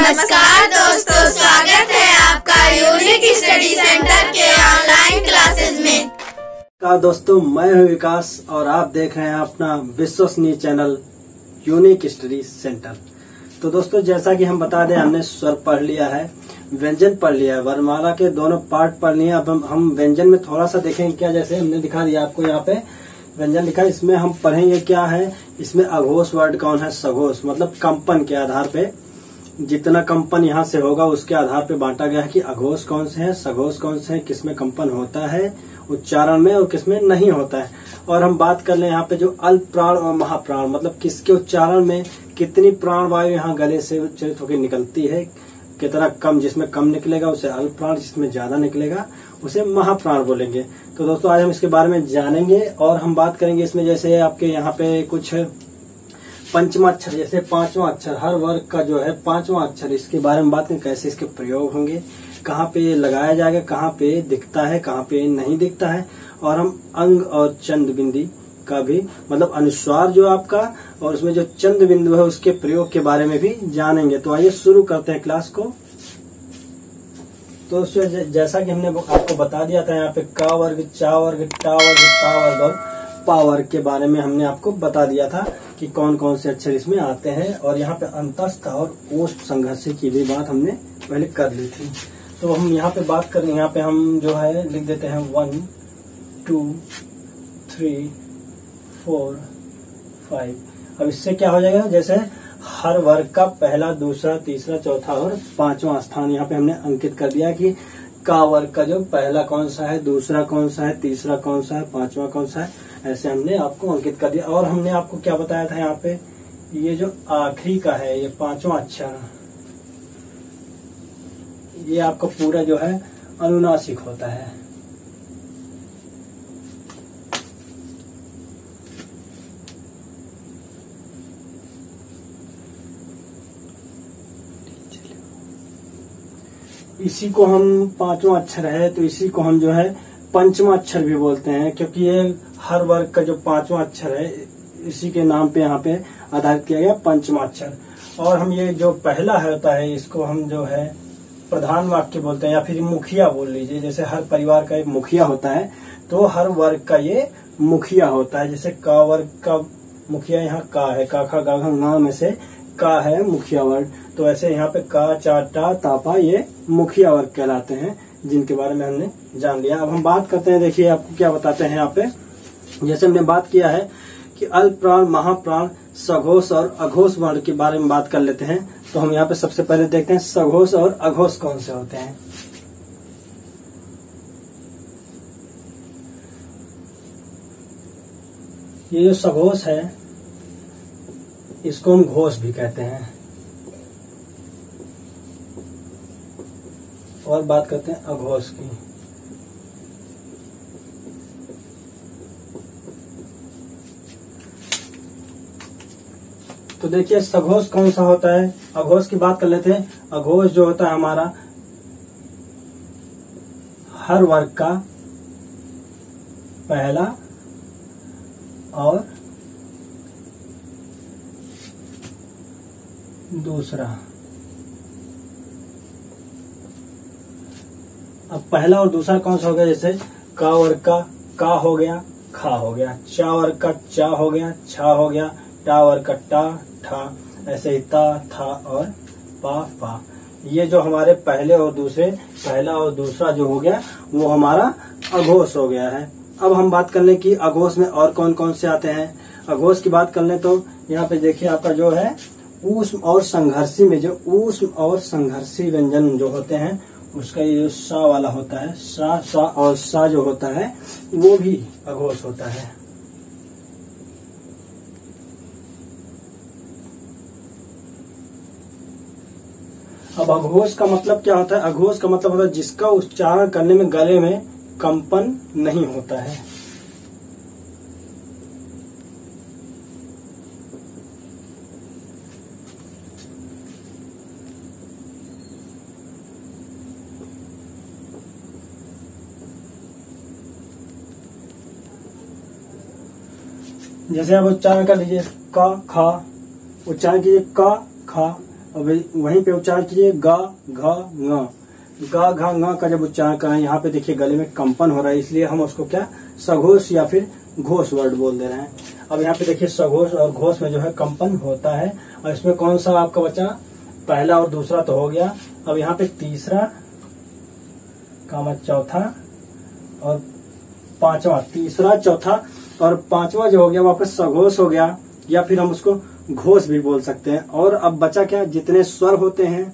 नमस्कार दोस्तों, स्वागत है आपका यूनिक स्टडी सेंटर के ऑनलाइन क्लासेस में। दोस्तों, मैं हूं विकास और आप देख रहे हैं अपना विश्वसनीय चैनल यूनिक स्टडी सेंटर। तो दोस्तों, जैसा कि हम बता दें, हमने स्वर पढ़ लिया है, व्यंजन पढ़ लिया है, वर्णमाला के दोनों पार्ट पढ़ लिए। अब हम व्यंजन में थोड़ा सा देखेंगे क्या। जैसे हमने दिखा दिया आपको, यहाँ पे व्यंजन लिखा है, इसमें हम पढ़ेंगे क्या है। इसमें अघोष वर्ड कौन है, सघोष, मतलब कंपन के आधार पे, जितना कंपन यहाँ से होगा उसके आधार पे बांटा गया है कि अघोष कौन से हैं, सघोष कौन से हैं, किसमें कंपन होता है उच्चारण में और किसमें नहीं होता है। और हम बात कर लें यहाँ पे जो अल्प प्राण और महाप्राण, मतलब किसके उच्चारण में कितनी प्राण वायु यहाँ गले से उच्चरित होकर निकलती है, कितना कम, जिसमें कम निकलेगा उसे अल्प प्राण, जिसमें ज्यादा निकलेगा उसे महाप्राण बोलेंगे। तो दोस्तों, आज हम इसके बारे में जानेंगे और हम बात करेंगे इसमें। जैसे आपके यहाँ पे कुछ पंचमा अक्षर, जैसे पांचवा अक्षर, हर वर्ग का जो है पांचवा अक्षर, इसके बारे में बात करें, कैसे इसके प्रयोग होंगे, कहाँ पे लगाया जाएगा, कहाँ पे दिखता है, कहाँ पे नहीं दिखता है। और हम अंग और चंद बिंदी का भी, मतलब अनुस्वार जो आपका और उसमें जो चंद बिंदु है उसके प्रयोग के बारे में भी जानेंगे। तो आइए शुरू करते हैं क्लास को। तो जैसा कि हमने आपको बता दिया था, यहाँ पे का वर्ग, चा वर्ग, टा वर्ग, ता वर्ग और पा वर्ग के बारे में हमने आपको बता दिया था कि कौन कौन से अक्षर इसमें आते हैं। और यहाँ पे अंतस्थ और ओष्ठ संघर्ष की भी बात हमने पहले कर ली थी। तो हम यहाँ पे बात करें, यहाँ पे हम जो है लिख देते हैं 1 2 3 4 5। अब इससे क्या हो जाएगा, जैसे हर वर्ग का पहला, दूसरा, तीसरा, चौथा और पांचवा स्थान यहाँ पे हमने अंकित कर दिया कि का वर्ग का जो पहला कौन सा है, दूसरा कौन सा है, तीसरा कौन सा है, पांचवा कौन सा है, ऐसे हमने आपको अंकित कर दिया। और हमने आपको क्या बताया था, यहाँ पे ये जो आखिरी का है, ये पांचवा अक्षर, ये आपका पूरा जो है अनुनासिक होता है। इसी को हम पांचवा अक्षर है, तो इसी को हम जो है पंचमा अक्षर भी बोलते हैं, क्योंकि ये हर वर्ग का जो पांचवा अक्षर है, इसी के नाम पे यहाँ पे आधारित किया गया पंचमा अक्षर। और हम ये जो पहला होता है, इसको हम जो है प्रधान वाक्य बोलते हैं, या फिर मुखिया बोल लीजिए। जैसे हर परिवार का एक मुखिया होता है, तो हर वर्ग का ये मुखिया होता है। जैसे का वर्ग का मुखिया यहाँ का है, का खा गा घा गा में से का है मुखिया वर्ग। तो ऐसे यहाँ पे का, चा, टा, तापा, ये मुखिया वर्ग कहलाते हैं, जिनके बारे में हमने जान लिया। अब हम बात करते हैं, देखिए आपको क्या बताते हैं यहाँ पे। जैसे हमने बात किया है कि अल्प प्राण, महाप्राण, सघोष और अघोष वर्ण के बारे में बात कर लेते हैं। तो हम यहाँ पे सबसे पहले देखते हैं सघोष और अघोष कौन से होते हैं। ये जो सघोष है, इसको हम घोष भी कहते हैं। और बात करते हैं अघोष की। तो देखिए सघोष कौन सा होता है, अघोष की बात कर लेते हैं। अघोष जो होता है हमारा हर वर्ग का पहला और दूसरा। अब पहला और दूसरा कौन सा हो गया, जैसे का वर्ग का का हो गया, खा हो गया, चा वर्ग का चा हो गया, छा हो गया, टा वर्ग का टा, ठा, ऐसे ही ता, था और पा, पा। ये जो हमारे पहले और दूसरे, पहला और दूसरा जो हो गया, वो हमारा अघोष हो गया है। अब हम बात कर लें कि अघोष में और कौन कौन से आते हैं। अघोष की बात कर लें तो यहाँ पे देखिए आपका जो है ऊष्म और संघर्षी में, जो ऊष्म और संघर्षी व्यंजन जो होते हैं, उसका ये जो सा वाला होता है, सा, सा और सा जो होता है, वो भी अघोष होता है। अब अघोष का मतलब क्या होता है, अघोष का मतलब होता है जिसका उच्चारण करने में गले में कंपन नहीं होता है। जैसे आप उच्चारण कर लीजिए का, खा, उच्चारण कीजिए का, खा, और वहीं पे उच्चारण कीजिए ग घ ङ। ग घ ङ का जब उच्चारण करें, यहाँ पे देखिए गले में कंपन हो रहा है, इसलिए हम उसको क्या सघोष या फिर घोष वर्ड बोल दे रहे हैं। अब यहाँ पे देखिए सघोष और घोष में जो है कंपन होता है, और इसमें कौन सा आपका बचा, पहला और दूसरा तो हो गया। अब यहाँ पे तीसरा कामा चौथा और पांचवा, तीसरा चौथा और पांचवा जो हो गया वो आपका सघोष हो गया, या फिर हम उसको घोष भी बोल सकते हैं। और अब बचा क्या, जितने स्वर होते हैं,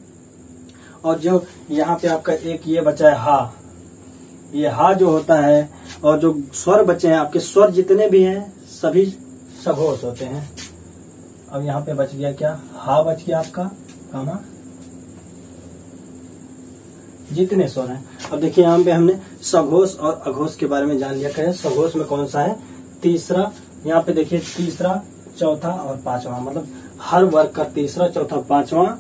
और जो यहाँ पे आपका एक ये बचा है हा, ये हा जो होता है, और जो स्वर बचे हैं आपके, स्वर जितने भी हैं सभी सघोष होते हैं। अब यहाँ पे बच गया क्या, हा बच गया आपका कामा, जितने स्वर हैं। अब देखिए यहाँ पे हमने सघोष और अघोष के बारे में जान लिया। कहें सघोष में कौन सा है, तीसरा, यहाँ पे देखिए तीसरा चौथा और पांचवा, मतलब हर वर्ग का तीसरा चौथा पांचवा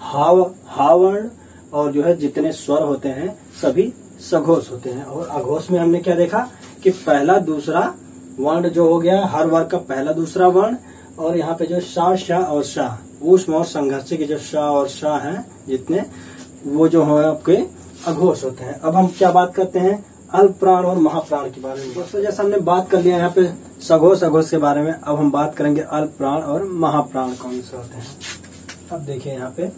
हा वर्ण, और जो है जितने स्वर होते हैं सभी सघोष होते हैं। और अघोष में हमने क्या देखा कि पहला दूसरा वर्ण जो हो गया, हर वर्ग का पहला दूसरा वर्ण, और यहाँ पे जो शा शा और शाह, ऊष्म और संघर्ष के जो शाह और शाह हैं जितने, वो जो है आपके अघोष होते हैं। अब हम क्या बात करते हैं, अल्प प्राण और महाप्राण के बारे में। दोस्तों जैसा हमने बात कर लिया यहाँ पे सघोष अघोष के बारे में, अब हम बात करेंगे अल्प प्राण और महाप्राण कौन से होते हैं। अब देखिए यहाँ पे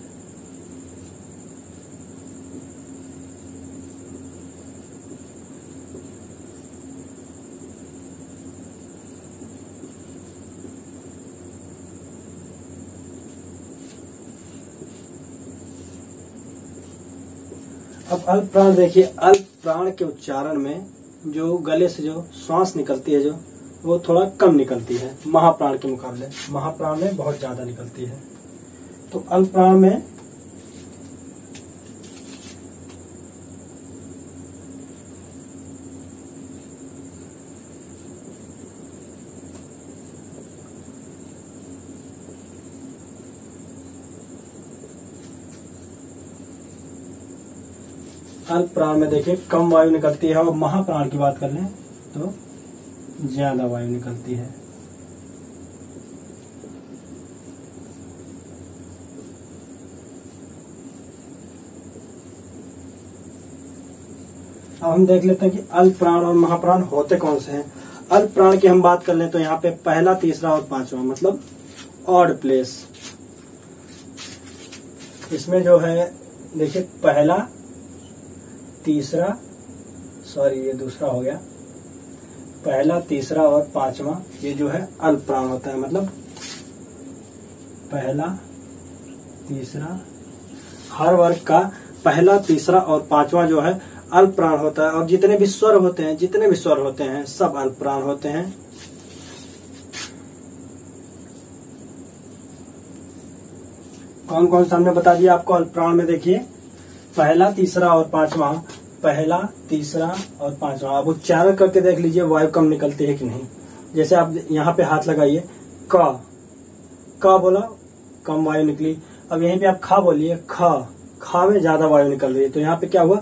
अब अल्प प्राण देखिए, अल्प प्राण के उच्चारण में जो गले से जो श्वास निकलती है जो, वो थोड़ा कम निकलती है महाप्राण के मुकाबले, महाप्राण में बहुत ज्यादा निकलती है। तो अल्प प्राण में अल्प प्राण में देखिए कम वायु निकलती है, और महाप्राण की बात कर लें तो ज्यादा वायु निकलती है। अब हम देख लेते हैं कि अल्प प्राण और महाप्राण होते कौन से हैं। अल्प प्राण की हम बात कर लें तो यहाँ पे पहला तीसरा और पांचवा, मतलब ऑड प्लेस। इसमें जो है देखिए पहला तीसरा, सॉरी ये दूसरा हो गया, पहला तीसरा और पांचवा ये जो है अल्प प्राण होता है, मतलब पहला तीसरा, हर वर्ग का पहला तीसरा और पांचवा जो है अल्प प्राण होता है। और जितने भी स्वर होते हैं, जितने भी स्वर होते हैं सब अल्प प्राण होते हैं। कौन कौन सा हमने बता दिया आपको अल्प प्राण में, देखिए पहला तीसरा और पांचवा, पहला तीसरा और पांचवा। आप उच्चारण करके देख लीजिए वायु कम निकलती है कि नहीं। जैसे आप यहाँ पे हाथ लगाइए, क बोला कम वायु निकली। अब यहीं पे आप खा बोलिए, खा में ज्यादा वायु निकल रही है, तो यहाँ पे क्या हुआ,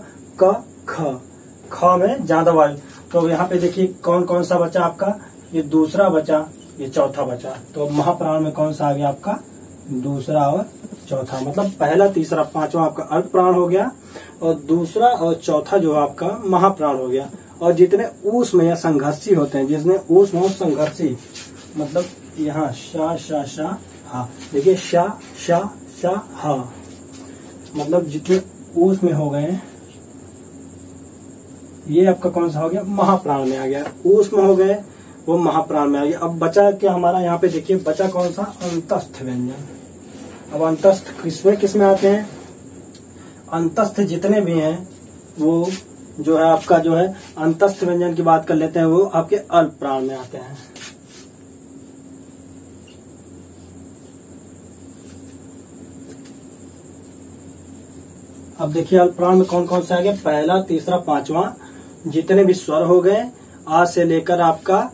ख में ज्यादा वायु। तो यहाँ पे देखिए कौन कौन सा बचा आपका, ये दूसरा बचा, ये चौथा बचा। तो महाप्राण में कौन सा आ गया आपका, दूसरा और चौथा, मतलब पहला तीसरा पांचवा आपका अल्प प्राण हो गया, और दूसरा और चौथा जो आपका महाप्राण हो गया। और जितने ऊष्म या संघर्षी होते हैं, जितने ऊष्म और संघर्षी, मतलब यहाँ शा शा शा हा, देखिए शा शा शा हा, मतलब जितने ऊष्म हो गए ये आपका कौन सा हो गया, महाप्राण में आ गया। ऊष्म हो गए वो महाप्राण में आ गया। अब बचा क्या हमारा, यहाँ पे देखिए बचा कौन सा, अंतस्थ व्यंजन। अब अंतस्थ किसमें आते हैं, अंतस्थ जितने भी हैं वो जो है आपका जो है अंतस्थ व्यंजन की बात कर लेते हैं, वो आपके अल्प प्राण में आते हैं। अब देखिए अल्प प्राण में कौन कौन से आ गए, पहला तीसरा पांचवा, जितने भी स्वर हो गए आ से लेकर आपका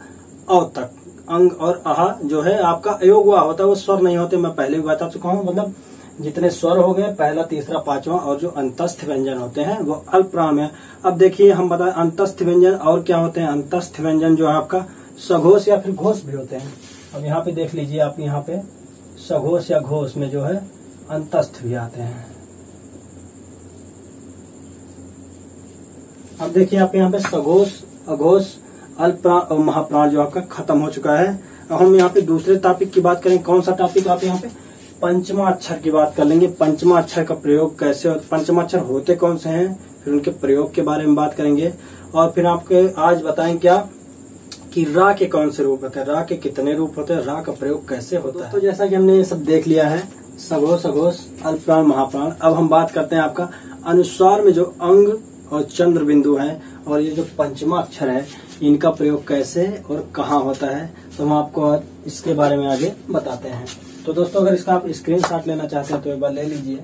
औ तक, अंग और आहा जो है आपका अयोग हुआ होता है, वो स्वर नहीं होते, मैं पहले भी बता चुका हूँ। मतलब जितने स्वर हो गए पहला तीसरा पांचवा, और जो अंतस्थ व्यंजन होते हैं वो अल्प प्राण में। अब देखिए हम बताएं अंतस्थ व्यंजन और क्या होते हैं। अंतस्थ व्यंजन जो है आपका सघोष या फिर घोष भी होते हैं। अब यहाँ पे देख लीजिए आप, यहाँ पे सघोष या घोष में जो है अंतस्थ भी आते हैं। अब देखिए आप यहाँ पे सघोष, अघोष, अल्पप्राण और महाप्राण जो आपका खत्म हो चुका है। अब हम यहाँ पे दूसरे टॉपिक की बात करें। कौन सा टॉपिक? आप यहाँ पे पंचमा अक्षर की बात कर लेंगे। पंचमा अक्षर का प्रयोग कैसे होता, पंचमा अक्षर होते कौन से हैं, फिर उनके प्रयोग के बारे में बात करेंगे। और फिर आपके आज बताएं क्या कि रा के कौन से रूप होते हैं, रा के कितने रूप होते हैं, रा का प्रयोग कैसे होता है। तो जैसा कि हमने ये सब देख लिया है, सघोष, अघोष, अल्पप्राण, महाप्राण। अब हम बात करते हैं आपका अनुस्वार में जो अंग और चंद्र बिंदु है और ये जो पंचमा अक्षर है, इनका प्रयोग कैसे और कहाँ होता है, तो हम आपको इसके बारे में आगे बताते हैं। तो दोस्तों अगर इसका आप स्क्रीनशॉट लेना चाहते हैं तो एक बार ले लीजिए।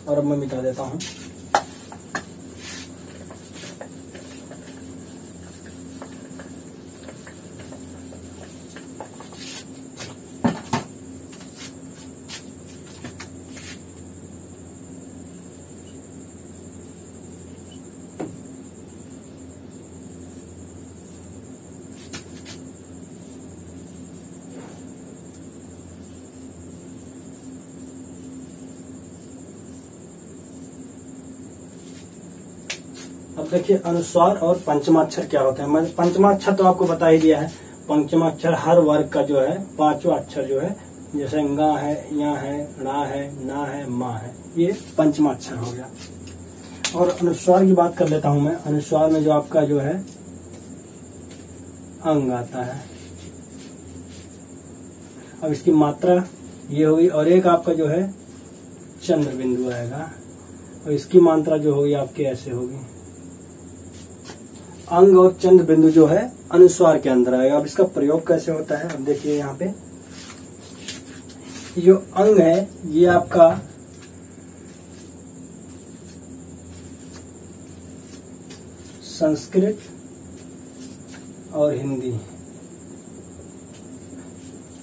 और अब मैं मिटा देता हूँ। अब देखिए अनुस्वार और पंचमाक्षर क्या होते हैं। मैंने पंचमाक्षर तो आपको बता ही दिया है। पंचमाक्षर हर वर्ग का जो है पांचवा अक्षर जो है, जैसे गा है, या है, णा है, ना है, मा है, ये पंचमाक्षर हो गया। और अनुस्वार की बात कर लेता हूं मैं। अनुस्वार में जो आपका जो है अंग आता है। अब इसकी मात्रा ये होगी और एक आपका जो है चंद्र बिंदु आएगा और इसकी मात्रा जो होगी आपकी ऐसे होगी। अंग और चंद्र बिंदु जो है अनुस्वार के अंदर आएगा। अब इसका प्रयोग कैसे होता है, अब देखिए यहाँ पे जो अंग है ये आपका संस्कृत और हिंदी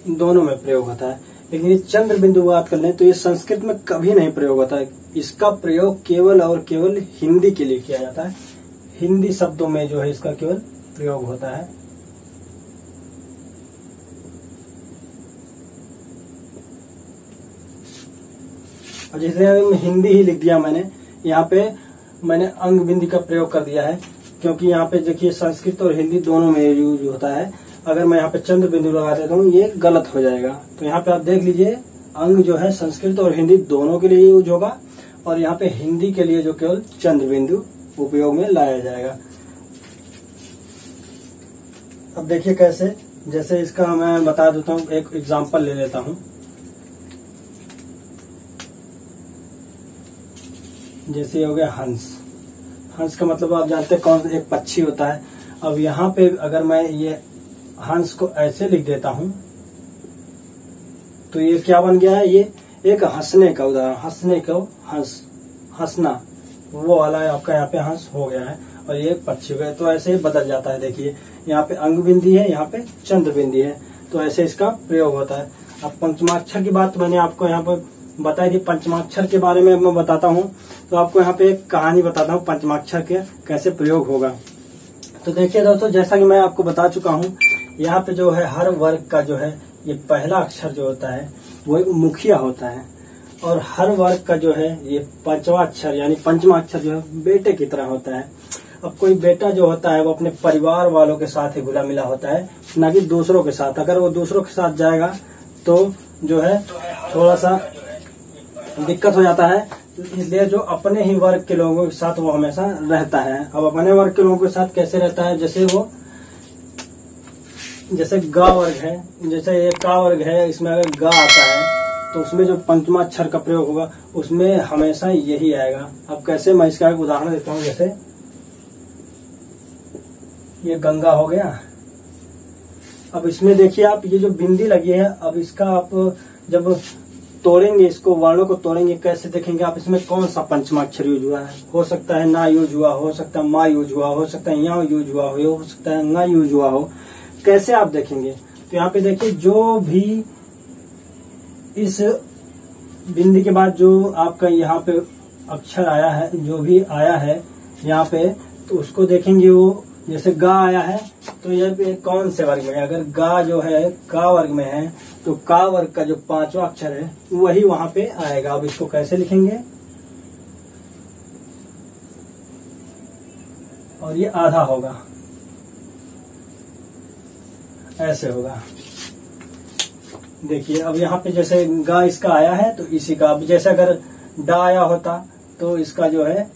दोनों में प्रयोग होता है। लेकिन ये चंद्र बिंदु बात कर लें तो ये संस्कृत में कभी नहीं प्रयोग होता है। इसका प्रयोग केवल और केवल हिंदी के लिए किया जाता है। हिंदी शब्दों में जो है इसका केवल प्रयोग होता है। और जैसे हिंदी ही लिख दिया मैंने, यहाँ पे मैंने अंग बिंदी का प्रयोग कर दिया है क्योंकि यहाँ पे देखिए संस्कृत और हिंदी दोनों में यूज होता है। अगर मैं यहाँ पे चंद्र बिंदु लगा देता हूँ ये गलत हो जाएगा। तो यहाँ पे आप देख लीजिए अंग जो है संस्कृत और हिंदी दोनों के लिए यूज होगा और यहाँ पे हिंदी के लिए जो केवल चंद्र बिंदु उपयोग में लाया जाएगा। अब देखिए कैसे, जैसे इसका मैं बता देता हूँ, एक एग्जांपल ले लेता हूँ। जैसे हो गया हंस। हंस का मतलब आप जानते हैं कौन, एक पक्षी होता है। अब यहाँ पे अगर मैं ये हंस को ऐसे लिख देता हूँ तो ये क्या बन गया है, ये एक हंसने का उदाहरण, हंसने का हंस, हंसना, वो वाला आपका यहाँ पे हंस हो गया है और ये पक्षी हो गया। तो ऐसे ही बदल जाता है। देखिए यहाँ पे अंग बिंदी है, यहाँ पे चंद्र बिंदी है, तो ऐसे इसका प्रयोग होता है। अब पंचमाक्षर की बात मैंने आपको यहाँ पे बताई थी। पंचमाक्षर के बारे में मैं बताता हूँ तो आपको यहाँ पे एक कहानी बताता हूँ पंचमाक्षर के कैसे प्रयोग होगा। तो देखिए दोस्तों, जैसा कि मैं आपको बता चुका हूँ, यहाँ पे जो है हर वर्ग का जो है ये पहला अक्षर जो होता है वो एक मुखिया होता है और हर वर्ग का जो है ये पांचवा अक्षर यानी पंचमा अक्षर जो है बेटे की तरह होता है। अब कोई बेटा जो होता है वो अपने परिवार वालों के साथ ही घुला मिला होता है, ना कि दूसरों के साथ। अगर वो दूसरों के साथ जाएगा तो जो है थोड़ा सा दिक्कत हो जाता है, इसलिए जो अपने ही वर्ग के लोगों के साथ वो हमेशा रहता है। अब अपने वर्ग के लोगों के साथ कैसे रहता है, जैसे वो जैसे गा वर्ग है, जैसे ये का वर्ग है, इसमें अगर गा आता है तो उसमें जो पंचमा अक्षर का प्रयोग होगा उसमें हमेशा यही आएगा। अब कैसे, मैं इसका एक उदाहरण देता हूँ। जैसे ये गंगा हो गया। अब इसमें देखिए आप ये जो बिंदी लगी है, अब इसका आप जब तोड़ेंगे, इसको वर्णों को तोड़ेंगे, कैसे देखेंगे आप इसमें कौन सा पंचमाक्षर यूज हुआ है। हो सकता है ना यूज हुआ, हो सकता है मा यूज हुआ, हो सकता है यहाँ यूज हुआ हो सकता है ना यूज हुआ हो। कैसे आप देखेंगे, तो यहाँ पे देखिए जो भी इस बिंदी के बाद जो आपका यहाँ पे अक्षर आया है, जो भी आया है यहाँ पे, तो उसको देखेंगे वो जैसे गा आया है तो ये कौन से वर्ग में है? अगर गा जो है का वर्ग में है तो का वर्ग का जो 5वां अक्षर है वही वहां पे आएगा। अब इसको कैसे लिखेंगे? और ये आधा होगा, ऐसे होगा। देखिए अब यहाँ पे जैसे गा इसका आया है तो इसी का, अब जैसे अगर डा आया होता तो इसका जो है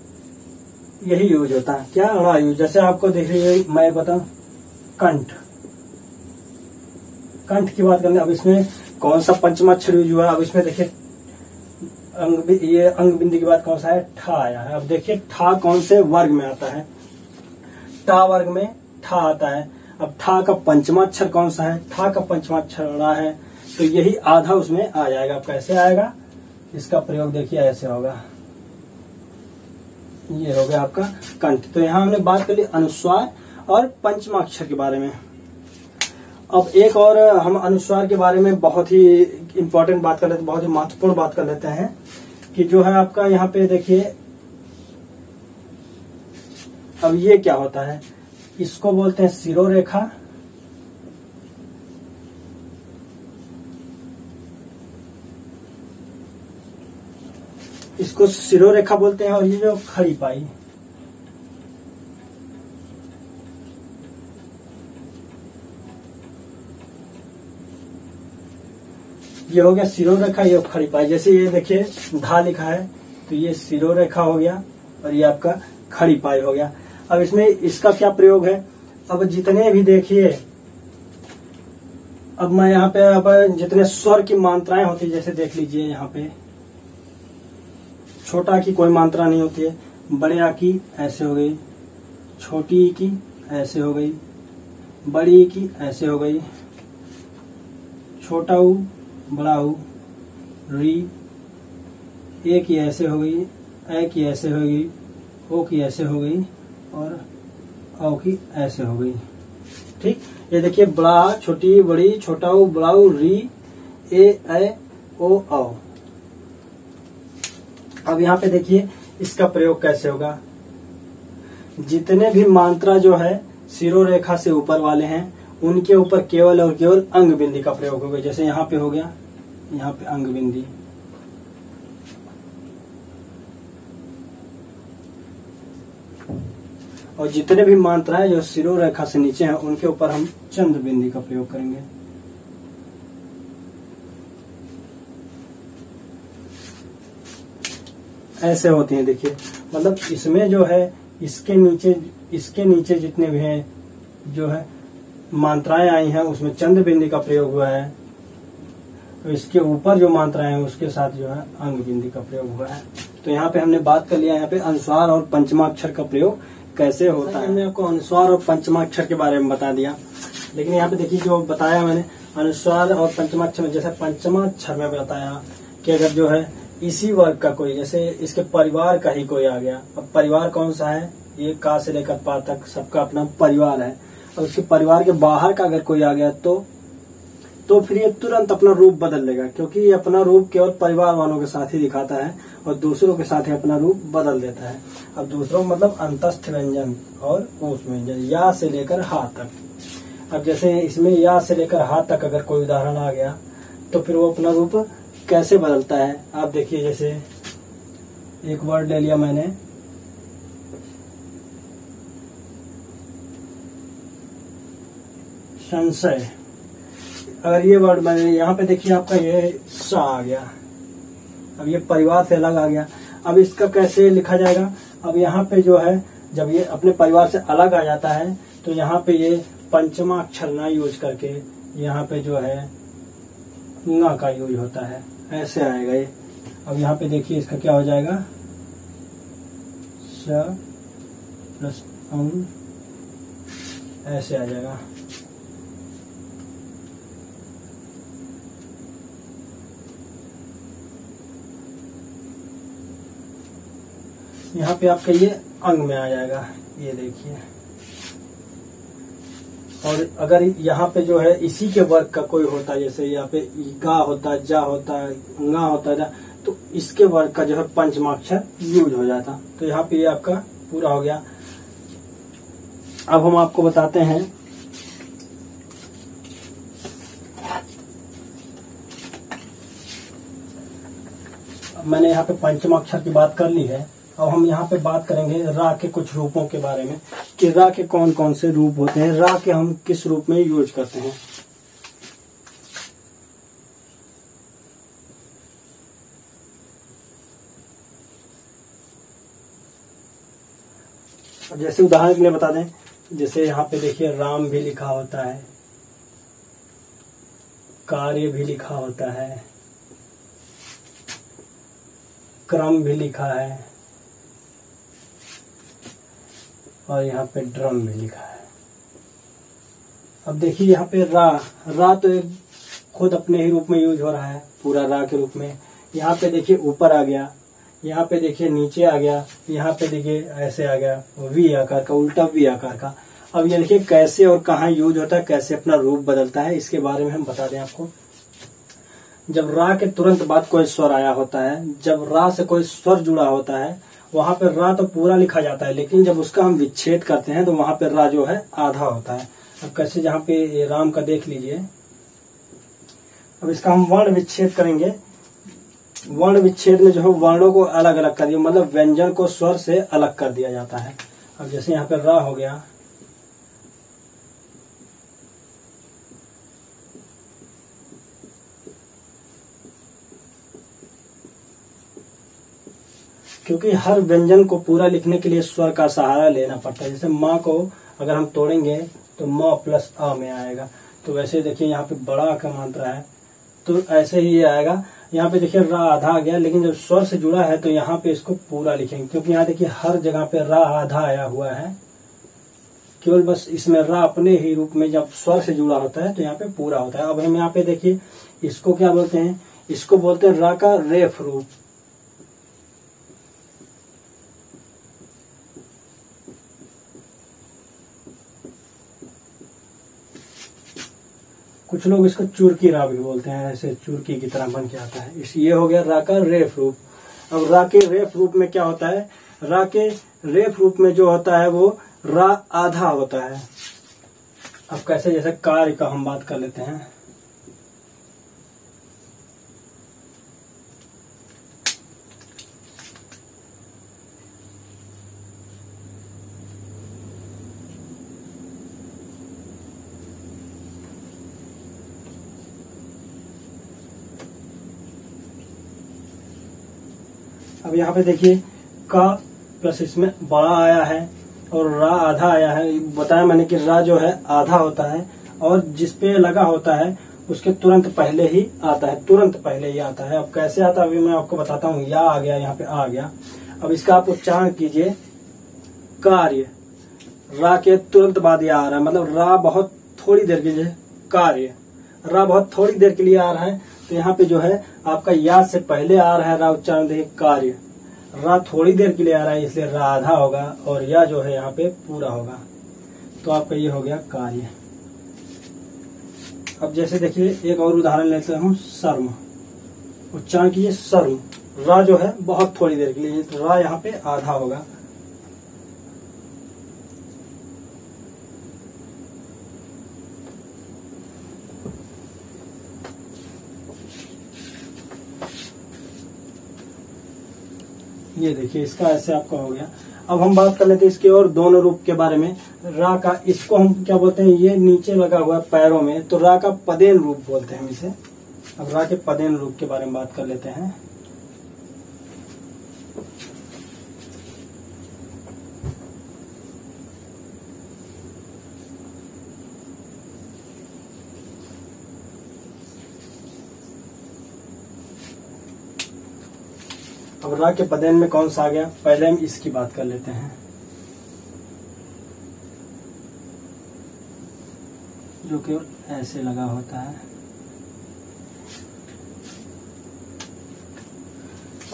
यही यूज होता है, क्या? ड़ा यूज। जैसे आपको देख लीजिए, मैं बताऊं कंठ, कंठ की बात करने, अब इसमें कौन सा पंचमा अक्षर यूज हुआ? अब इसमें देखिए ये अंग बिंदी की बात कौन सा है? ठा आया है। अब देखिए ठा कौन से वर्ग में आता है? टा वर्ग में ठा आता है। अब ठा का पंचमा अक्षर कौन सा है? ठा का पंचमा अक्षर ड़ा है, तो यही आधा उसमें आ जाएगा। अब कैसे आएगा? इसका प्रयोग देखिए ऐसे होगा, ये हो गया आपका कंठ। तो यहाँ हमने बात कर ली अनुस्वार और पंचमा अक्षर के बारे में। अब एक और हम अनुस्वार के बारे में बहुत ही इम्पोर्टेंट बात कर लेते हैं, बहुत ही महत्वपूर्ण बात कर लेते हैं कि जो है आपका यहाँ पे देखिए, अब ये क्या होता है? इसको बोलते हैं शिरोरेखा, इसको शिरोरेखा बोलते हैं। और ये जो खड़ी पाई, ये हो गया शिरोरेखा, ये खड़ी पाई। जैसे ये देखिए धा लिखा है तो ये शिरोरेखा हो गया और ये आपका खड़ी पाई हो गया। अब इसमें इसका क्या प्रयोग है? अब जितने भी देखिए, अब मैं यहाँ पे अब जितने स्वर की मात्राएं होती है, जैसे देख लीजिए यहाँ पे छोटा की कोई मात्रा नहीं होती है, बड़े आ की ऐसे हो गई, छोटी ई की ऐसे हो गई, बड़ी ई की ऐसे हो गई, छोटा ऊ बड़ा ऊ, री ए की ऐसे हो गई, ए की ऐसे हो गई, ओ की ऐसे हो गई और औ की ऐसे हो गई। ठीक, ये देखिए बड़ा, छोटी, बड़ी, छोटा ऊ, बड़ा ऊ, री ए ओ औ। अब यहाँ पे देखिए इसका प्रयोग कैसे होगा? जितने भी मात्रा जो है शिरोरेखा से ऊपर वाले हैं उनके ऊपर केवल और केवल अंग बिंदी का प्रयोग होगा। जैसे यहाँ पे हो गया, यहाँ पे अंग बिंदी, और जितने भी मात्राएं जो शिरोरेखा से नीचे हैं उनके ऊपर हम चंद बिंदी का प्रयोग करेंगे। ऐसे होती हैं। देखिए मतलब इसमें जो है इसके नीचे जितने भी हैं जो है मात्राएं आई हैं उसमें चंद बिंदी का प्रयोग हुआ है, तो इसके ऊपर जो मात्राएं हैं उसके साथ जो है अंग बिंदी का प्रयोग हुआ है। तो यहाँ पे हमने बात कर लिया यहाँ पे अनुस्वार और पंचमाक्षर का प्रयोग कैसे होता है। हमने आपको अनुस्वार और पंचमाक्षर के बारे में बता दिया, लेकिन यहाँ पे देखिए जो बताया मैंने अनुस्वार और पंचमाक्षर में, जैसे पंचमाक्षर में बताया कि अगर जो है इसी वर्ग का कोई, जैसे इसके परिवार का ही कोई आ गया। अब परिवार कौन सा है? ये का से लेकर पा तक सबका अपना परिवार है। और उसके परिवार के बाहर का अगर कोई आ गया तो फिर ये तुरंत अपना रूप बदल लेगा, क्योंकि ये अपना रूप केवल परिवार वालों के साथ ही दिखाता है और दूसरों के साथ ही अपना रूप बदल देता है। अब दूसरों मतलब अंतस्थ व्यंजन और ऊष्म व्यंजन, या से लेकर हा तक। अब जैसे इसमें या से लेकर हा तक अगर कोई उदाहरण आ गया तो फिर वो अपना रूप कैसे बदलता है? आप देखिए, जैसे एक वर्ड ले लिया मैंने, संशय। अगर ये वर्ड मैंने यहाँ पे देखिए आपका ये सा आ गया, अब ये परिवार से अलग आ गया। अब इसका कैसे लिखा जाएगा? अब यहाँ पे जो है जब ये अपने परिवार से अलग आ जाता है तो यहाँ पे ये पंचमा अक्षर ना यूज करके यहाँ पे जो है ङ का यूज होता है, ऐसे आएगा ये। अब यहाँ पे देखिए इसका क्या हो जाएगा? स प्लस अंग, ऐसे आ जाएगा। यहाँ पे आपका ये अंग में आ जाएगा, ये देखिए। और अगर यहाँ पे जो है इसी के वर्ग का कोई होता है, जैसे यहाँ पे गा होता है, जा होता है, गा होता है, तो इसके वर्ग का जो है पंचमाक्षर यूज हो जाता। तो यहाँ पे ये आपका पूरा हो गया। अब हम आपको बताते हैं मैंने यहाँ पे पंचम अक्षर की बात कर ली है। अब हम यहाँ पे बात करेंगे रा के कुछ रूपों के बारे में कि रा के कौन कौन से रूप होते हैं, रा के हम किस रूप में यूज करते हैं। जैसे उदाहरण के लिए बता दें, जैसे यहाँ पे देखिए राम भी लिखा होता है, कार्य भी लिखा होता है, क्रम भी लिखा है और यहाँ पे ड्रम भी लिखा है। अब देखिए यहाँ पे रा तो एक खुद अपने ही रूप में यूज हो रहा है, पूरा रा के रूप में। यहाँ पे देखिए ऊपर आ गया, यहाँ पे देखिए नीचे आ गया, यहाँ पे देखिए ऐसे आ गया वी आकार का, उल्टा वी आकार का। अब ये देखिए कैसे और कहाँ यूज होता है, कैसे अपना रूप बदलता है, इसके बारे में हम बता दें आपको। जब रा के तुरंत बाद कोई स्वर आया होता है, जब रा से कोई स्वर जुड़ा होता है, वहां पे रा तो पूरा लिखा जाता है, लेकिन जब उसका हम विच्छेद करते हैं तो वहां पे रा जो है आधा होता है। अब कैसे, जहाँ पे राम का देख लीजिए। अब इसका हम वर्ण विच्छेद करेंगे। वर्ण विच्छेद में जो है वर्णों को अलग अलग कर दिया, मतलब व्यंजन को स्वर से अलग कर दिया जाता है। अब जैसे यहाँ पे रा हो गया, क्योंकि हर व्यंजन को पूरा लिखने के लिए स्वर का सहारा लेना पड़ता है। जैसे माँ को अगर हम तोड़ेंगे तो म प्लस आ में आएगा, तो वैसे देखिए यहाँ पे बड़ा का मात्रा है तो ऐसे ही आएगा। यहाँ पे देखिए रा आधा आ गया, लेकिन जब स्वर से जुड़ा है तो यहाँ पे इसको पूरा लिखेंगे, क्योंकि यहाँ देखिए हर जगह पे रा आधा आया हुआ है, केवल बस इसमें रा अपने ही रूप में जब स्वर से जुड़ा होता है तो यहाँ पे पूरा होता है। अब हम यहाँ पे देखिए इसको क्या बोलते हैं, इसको बोलते हैं रा का रेफ रूप। कुछ लोग इसको चुरकी रा भी बोलते हैं, ऐसे चुरकी की तरह बन के आता है। ये हो गया रा का रेफ रूप। अब रा के रेफ रूप में क्या होता है, रा के रेफ रूप में जो होता है वो रा आधा होता है। अब कैसे, जैसे कार्य का हम बात कर लेते हैं। अब यहाँ पे देखिए का प्लस इसमें बड़ा आया है और रा आधा आया है। बताया मैंने कि रा जो है आधा होता है और जिसपे लगा होता है उसके तुरंत पहले ही आता है, तुरंत पहले ही आता है। अब कैसे आता है अभी मैं आपको बताता हूँ। या आ गया, यहाँ पे आ गया। अब इसका आप उच्चारण कीजिए, कार्य। रा के तुरंत बाद या आ रहा है, मतलब रा बहुत थोड़ी देर के लिए, कार्य रा बहुत थोड़ी देर के लिए आ रहा है, तो यहाँ पे जो है आपका या से पहले आ रहा है रा उच्चारण, देखिए कार्य। रा थोड़ी देर के लिए आ रहा है इसलिए रा आधा होगा और या जो है यहाँ पे पूरा होगा, तो आपका ये हो गया कार्य। अब जैसे देखिए एक और उदाहरण लेते हूँ, शर्म। उच्चारण कीजिए शर्म। रा जो है बहुत थोड़ी देर के लिए, तो रा यहाँ पे आधा होगा। ये देखिए इसका ऐसे आपका हो गया। अब हम बात कर लेते हैं इसके और दोनों रूप के बारे में। रा का, इसको हम क्या बोलते हैं, ये नीचे लगा हुआ है पैरों में, तो रा का पदेन रूप बोलते हैं हम इसे। अब रा के पदेन रूप के बारे में बात कर लेते हैं। अब रा के पदेन में कौन सा आ गया, पहले हम इसकी बात कर लेते हैं, जो कि ऐसे लगा होता है।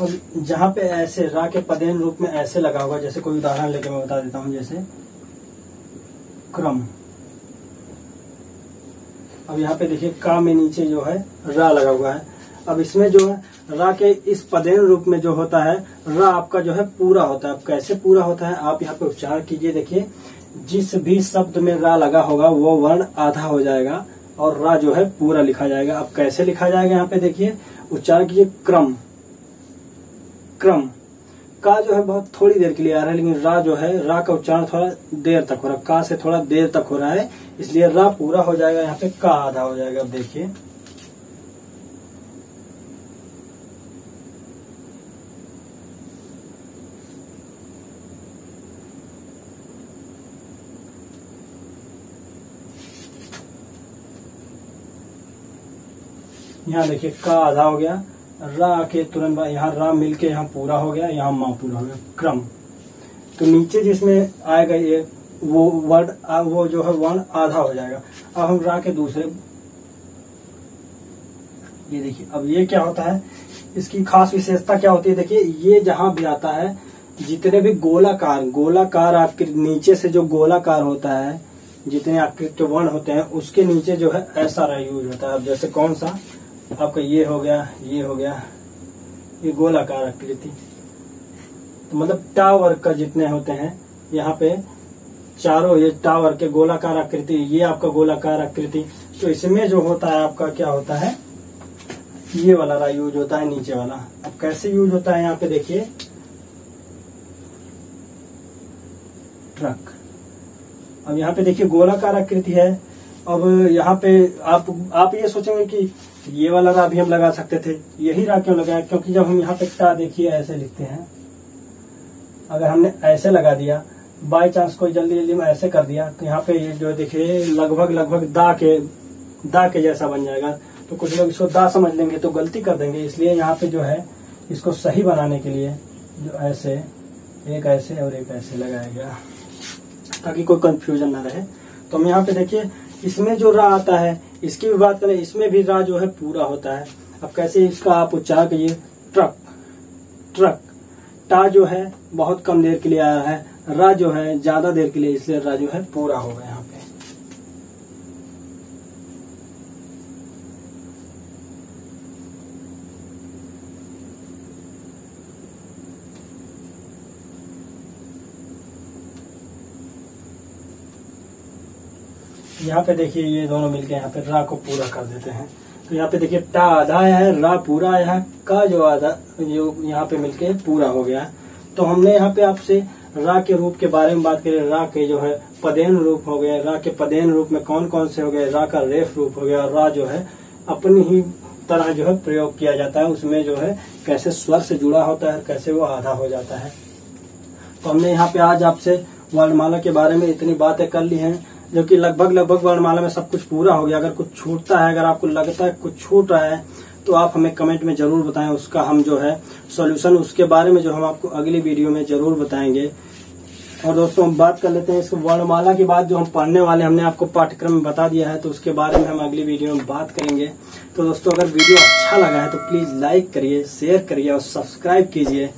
अब जहां पे ऐसे रा के पदेन रूप में ऐसे लगा हुआ, जैसे कोई उदाहरण लेके मैं बता देता हूं, जैसे क्रम। अब यहाँ पे देखिए का में नीचे जो है रा लगा हुआ है। अब इसमें जो है रा के इस पदेन रूप में जो होता है, रा आपका जो है पूरा होता है। अब कैसे पूरा होता है, आप यहाँ पे उच्चारण कीजिए। देखिए जिस भी शब्द में रा लगा होगा वो वर्ण आधा हो जाएगा और रा जो है पूरा लिखा जाएगा। अब कैसे लिखा जाएगा, यहाँ पे देखिए उच्चारण कीजिए क्रम। क्रम। का जो है बहुत थोड़ी देर के लिए आ रहा है, लेकिन रा जो है, रा का उच्चारण थोड़ा देर तक हो रहा है, का से थोड़ा देर तक हो रहा है, इसलिए रा पूरा हो जाएगा, यहाँ पे का आधा हो जाएगा। अब देखिए यहाँ देखिए का आधा हो गया, रा के तुरंत बाद यहाँ रा मिलके यहाँ पूरा हो गया, यहाँ माँ पूरा हो गया, क्रम। तो नीचे जिसमें आएगा ये वो वर्ड, वो जो है वर्ण आधा हो जाएगा। अब हम रा के दूसरे, ये देखिए अब ये क्या होता है, इसकी खास विशेषता क्या होती है, देखिए ये जहां भी आता है, जितने भी गोलाकार आपके नीचे से जो गोलाकार होता है, जितने आकृत वर्ण होते हैं उसके नीचे जो है ऐसा रा यूज होता है। अब जैसे कौन सा आपका ये हो गया, ये हो गया, ये गोलाकार आकृति, तो मतलब टा वर्ग का जितने होते हैं यहाँ पे चारों, ये टा वर्ग के गोलाकार आकृति, ये आपका गोलाकार आकृति, तो इसमें जो होता है आपका क्या होता है, ये वाला रा यूज होता है नीचे वाला। अब कैसे यूज होता है यहाँ पे देखिए, ट्रक। अब यहाँ पे देखिए गोलाकार आकृति है। अब यहाँ पे आप ये सोचेंगे कि ये वाला रा भी हम लगा सकते थे, यही रा क्यों लगाया, क्योंकि जब हम यहाँ पे टा देखिए ऐसे लिखते हैं, अगर हमने ऐसे लगा दिया, बाय चांस कोई जल्दी में ऐसे कर दिया, तो यहाँ पे ये जो देखिए लगभग दा के जैसा बन जाएगा, तो कुछ लोग इसको दा समझ लेंगे तो गलती कर देंगे। इसलिए यहाँ पे जो है इसको सही बनाने के लिए जो ऐसे एक ऐसे और एक ऐसे लगाया गया, ताकि कोई कंफ्यूजन ना रहे। तो हम यहाँ पे देखिए इसमें जो रा आता है, इसकी भी बात करें, इसमें भी रा जो है पूरा होता है। अब कैसे इसका आप उच्चारण करिए, ट्रक। टा जो है बहुत कम देर के लिए आया है, रा जो है ज्यादा देर के लिए, इसलिए रा जो है पूरा होगा यहाँ पे। यहाँ पे देखिए ये दोनों मिलके यहाँ पे रा को पूरा कर देते हैं। तो यहाँ पे देखिए टा आधा आया है, रा पूरा आया है, का जो आधा जो यहाँ पे मिलके पूरा हो गया। तो हमने यहाँ पे आपसे रा के रूप के बारे में बात करें। रा के जो है पदेन रूप हो गए, रा के पदेन रूप में कौन कौन से हो गए, रा का रेफ रूप हो गया। रा जो है अपनी ही तरह जो है प्रयोग किया जाता है, उसमें जो है कैसे स्वर से जुड़ा होता है, कैसे वो आधा हो जाता है। तो हमने यहाँ पे आज आपसे वर्णमाला के बारे में इतनी बातें कर ली हैं, जो कि लगभग वर्णमाला में सब कुछ पूरा हो गया। अगर कुछ छूटता है, अगर आपको लगता है कुछ छूट रहा है, तो आप हमें कमेंट में जरूर बताएं, उसका हम जो है सॉल्यूशन, उसके बारे में जो हम आपको अगली वीडियो में जरूर बताएंगे। और दोस्तों हम बात कर लेते हैं इस वर्णमाला की बात जो हम पढ़ने वाले, हमने आपको पाठ्यक्रम में बता दिया है, तो उसके बारे में हम अगली वीडियो में बात करेंगे। तो दोस्तों अगर वीडियो अच्छा लगा है तो प्लीज लाइक करिए, शेयर करिए और सब्सक्राइब कीजिए।